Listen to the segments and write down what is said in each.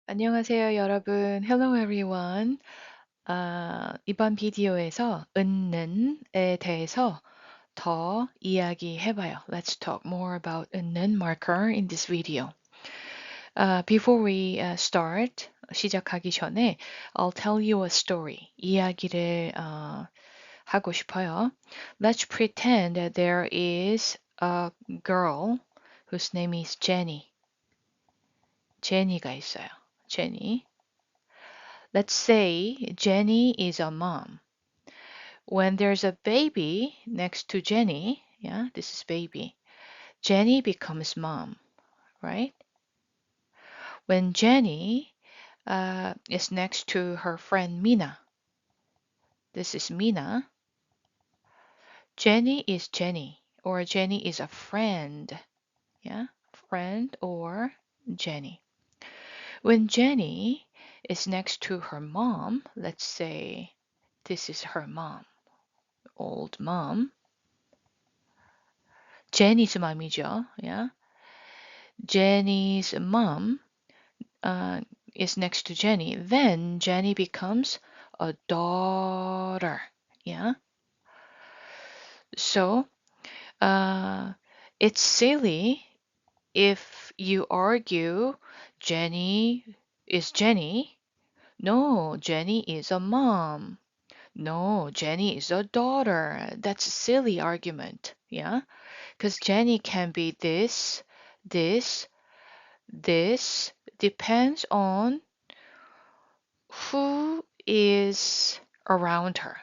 안녕하세요, 여러분. Hello, everyone. 이번 비디오에서 은는에 대해서 더 이야기해봐요. Let's talk more about 은는 marker in this video. Before we start, 시작하기 전에 I'll tell you a story. 이야기를 하고 싶어요. Let's pretend that there is a girl whose name is Jenny. 제니가 있어요. 제니. Let's say Jenny is a mom. When there's a baby next to Jenny, yeah, this is baby, Jenny becomes mom, right? When Jenny is next to her friend Mina, this is Mina, Jenny is Jenny, or Jenny is a friend, yeah, friend or Jenny. When Jenny is next to her mom, let's say this is her mom, old mom, Jenny's mom이죠. Yeah. Jenny's mom uh, is next to Jenny. Then Jenny becomes a daughter. Yeah. So uh, it's silly if you argue Jenny is Jenny. No, Jenny is a mom. No, Jenny is a daughter. That's a silly argument. Yeah. Because Jenny can be this, this depends on who is around her,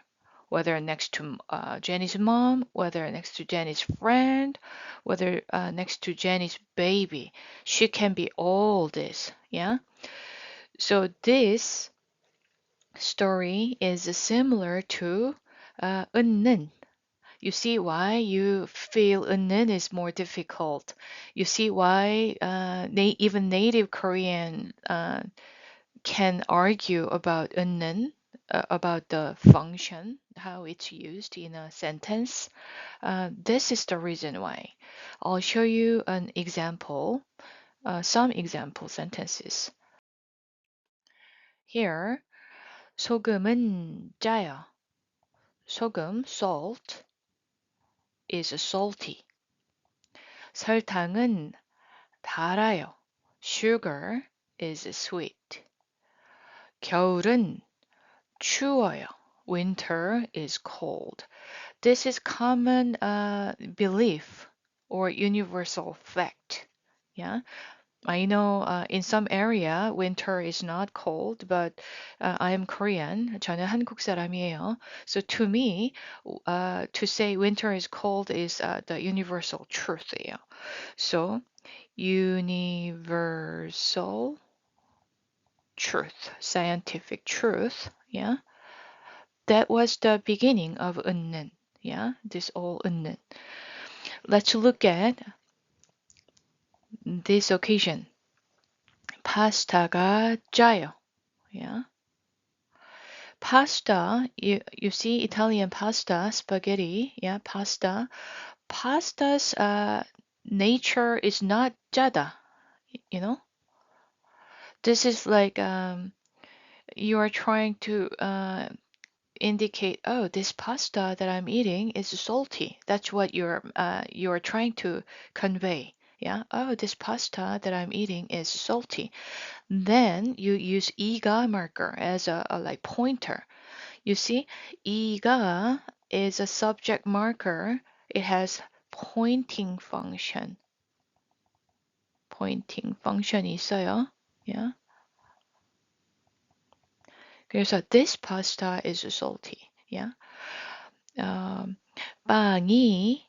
whether next to Jenny's mom, whether next to Jenny's friend, whether next to Jenny's baby. She can be all this, yeah? So this story is similar to 은는. You see why you feel 은는 is more difficult. You see why even native Korean can argue about 은는, about the function, how it's used in a sentence. This is the reason why. I'll show you an example, some example sentences. Here, 소금은 짜요. 소금, salt, is salty. 설탕은 달아요. Sugar is sweet. 겨울은 추워요. Winter is cold. This is common belief or universal fact. Yeah, I know in some area winter is not cold, but I am Korean. 저는 한국 사람이에요. So to me, to say winter is cold is the universal truth예요. So universal truth, scientific truth. Yeah, that was the beginning of 은는. Yeah, this all 은는. Let's look at this occasion. 파스타가 짜요. Yeah. Pasta, you see Italian pasta, spaghetti, yeah, pasta. Pasta's nature is not 짜다, you know? This is like you are trying to indicate, oh, this pasta that I'm eating is salty. That's what you're trying to convey. Yeah. Oh, this pasta that I'm eating is salty. Then you use 이가 marker as a like pointer. You see, 이가 is a subject marker. It has pointing function. pointing function이 있어요. Yeah. 그래서 this pasta is salty. Yeah. 빵이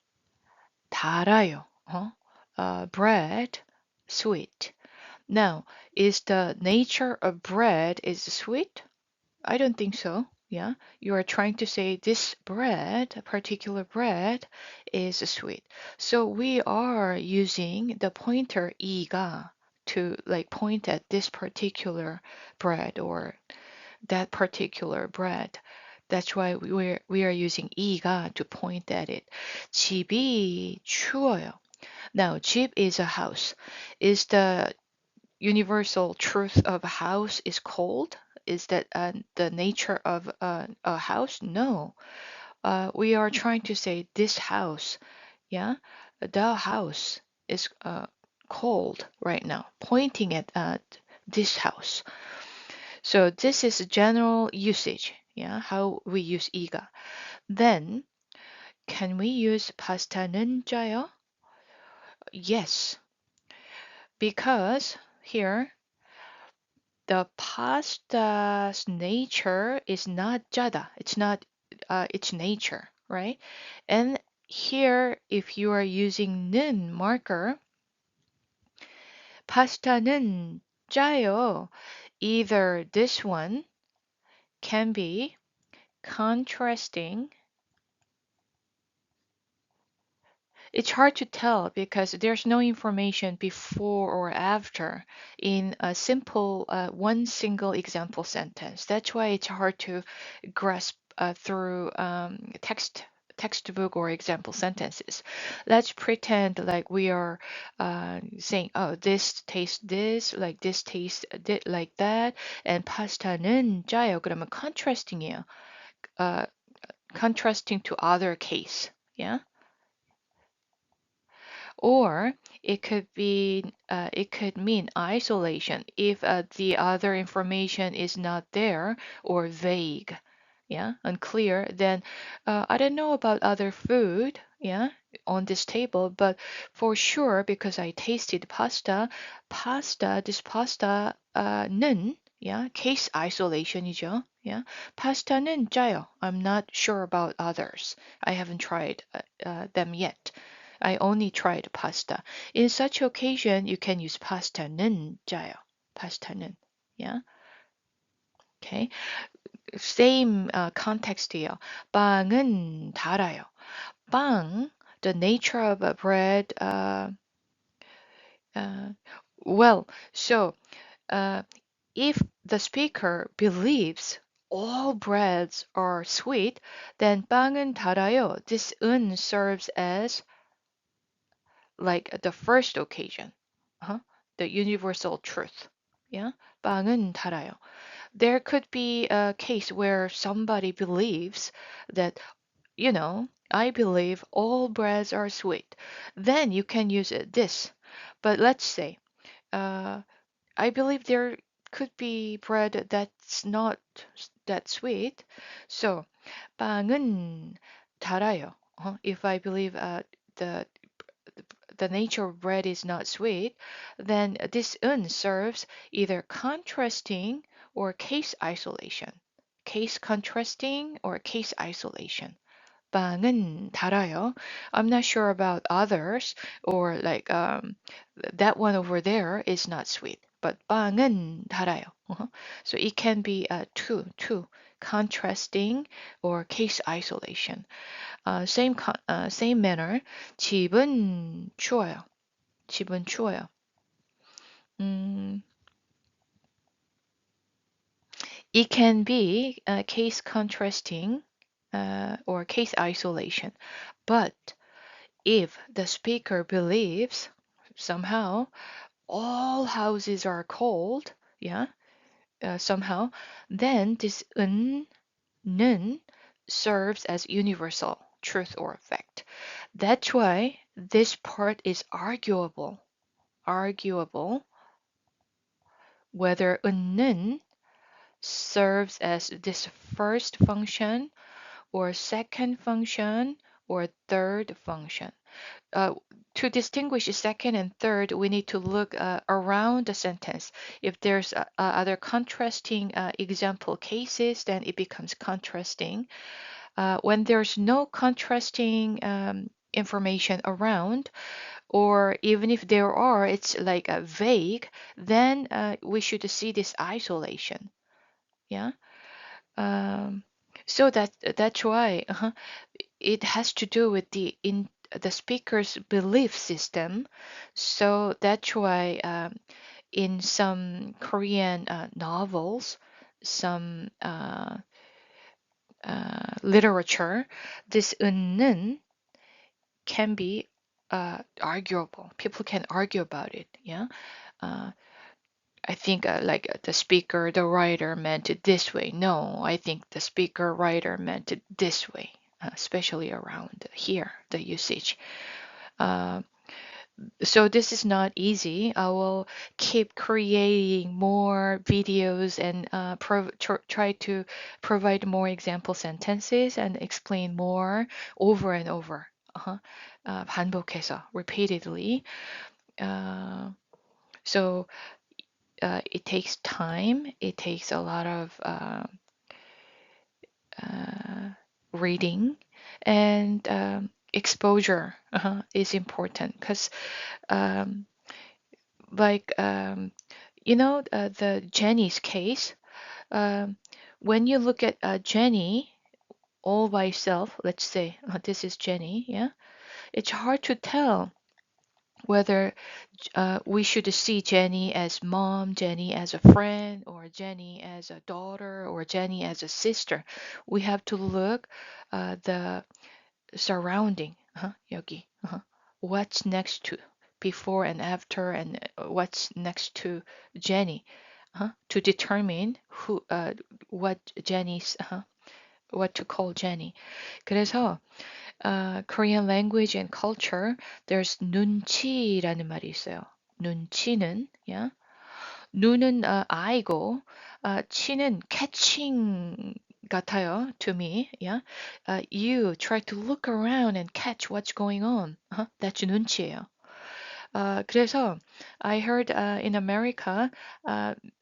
달아요. Bread, sweet. Now, is the nature of bread is sweet? I don't think so. Yeah, you are trying to say this bread, a particular bread, is sweet. So we are using the pointer 이가 to like point at this particular bread or that particular bread. That's why we are using 이가 to point at it. 집이 추워요. Now, 집 is a house. Is the universal truth of a house is cold? Is that the nature of a house? No. We are trying to say this house, yeah, the house is cold right now, pointing at this house. So this is general usage, yeah, how we use 이가. Then, can we use 파스타는 짜요? Yes, because here the pasta's nature is not 짜다. It's not its nature, right? And here, if you are using 는 marker, 파스타는 짜요. Either this one can be contrasting. It's hard to tell because there's no information before or after in a simple one single example sentence. That's why it's hard to grasp through textbook or example sentences. Let's pretend like we are saying, oh, this tastes this, like this tastes like that, and 파스타는 짜요. 그러면 contrasting이에요. Uh, contrasting to other case. Yeah. Or it could mean isolation if the other information is not there or vague, yeah, unclear. Then I don't know about other food, yeah, on this table, but for sure because I tasted this pasta 는 yeah, case isolation이죠. Yeah, 파스타는 짜요. I'm not sure about others. I haven't tried them yet. I only tried pasta. In such occasion, you can use pasta는 짜요. pasta는. Yeah. Okay. Same context here. 빵은 달아요. 빵, the nature of a bread. Uh, well, so uh, if the speaker believes all breads are sweet, then 빵은 달아요. This 은 serves as like the first occasion, the universal truth. Yeah, 빵은 달아요. There could be a case where somebody believes that, I believe all breads are sweet. Then you can use this. But let's say, uh, I believe there could be bread that's not that sweet. So, 빵은 달아요. If I believe the the nature of bread is not sweet, then this 은 serves either contrasting or case isolation. Case contrasting or case isolation. 빵은 달아요. I'm not sure about others or like that one over there is not sweet. But 빵은 달아요. So it can be two, contrasting or case isolation. Same manner. 집은 추워요. 집은 추워요. 음, it can be case contrasting or case isolation. But if the speaker believes somehow all houses are cold, yeah, somehow, then this 는 serves as universal truth or fact. That's why this part is arguable. Arguable whether 은는 serves as this first function or second function or third function. Uh, to distinguish second and third, we need to look around the sentence. If there's other contrasting example cases, then it becomes contrasting. When there's no contrasting information around, or even if there are, it's like a vague, then we should see this isolation. Yeah. Um, so that's why it has to do with the speaker's belief system. So that's why in some Korean novels, some literature, this 은는 can be arguable. People can argue about it. Yeah. Uh, I think like the speaker, the writer meant it this way. No, I think the speaker, writer meant it this way, especially around here, the usage. Uh, so this is not easy. I will keep creating more videos and try to provide more example sentences and explain more over and over. 반복해서 repeatedly. Uh, so it takes time. It takes a lot of uh, reading and exposure is important because um, like the Jenny's case. Um, when you look at Jenny all by itself, let's say this is Jenny, yeah, it's hard to tell whether we should see Jenny as mom, Jenny as a friend, or Jenny as a daughter, or Jenny as a sister. We have to look the surrounding, 여기, what's next to, before and after, and what's next to Jenny, to determine what Jenny's, what to call Jenny. 그래서 Korean language and culture, there's 눈치라는 말이 있어요. 눈치는, yeah. 눈은 eye고, 치는 catching 같아요 to me. Yeah, you try to look around and catch what's going on. That's 눈치예요. 그래서 I heard in America,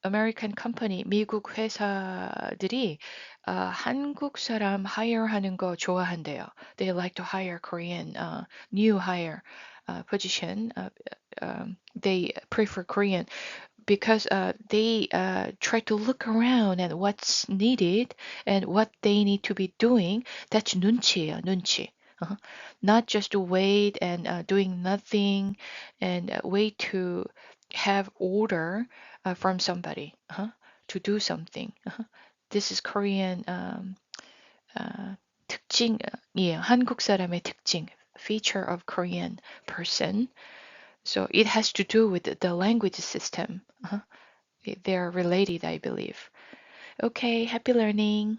American company, 미국 회사들이 한국 사람 hire하는 거 좋아한대요. They like to hire Korean, new hire position. They prefer Korean because they try to look around at what's needed and what they need to be doing. That's 눈치예요, 눈치. Uh-huh. Not just to wait and doing nothing and wait to have order from somebody to do something. This is Korean 특징이에요. 한국 사람의 특징, feature of Korean person. So it has to do with the language system. They are related, I believe. Okay, happy learning.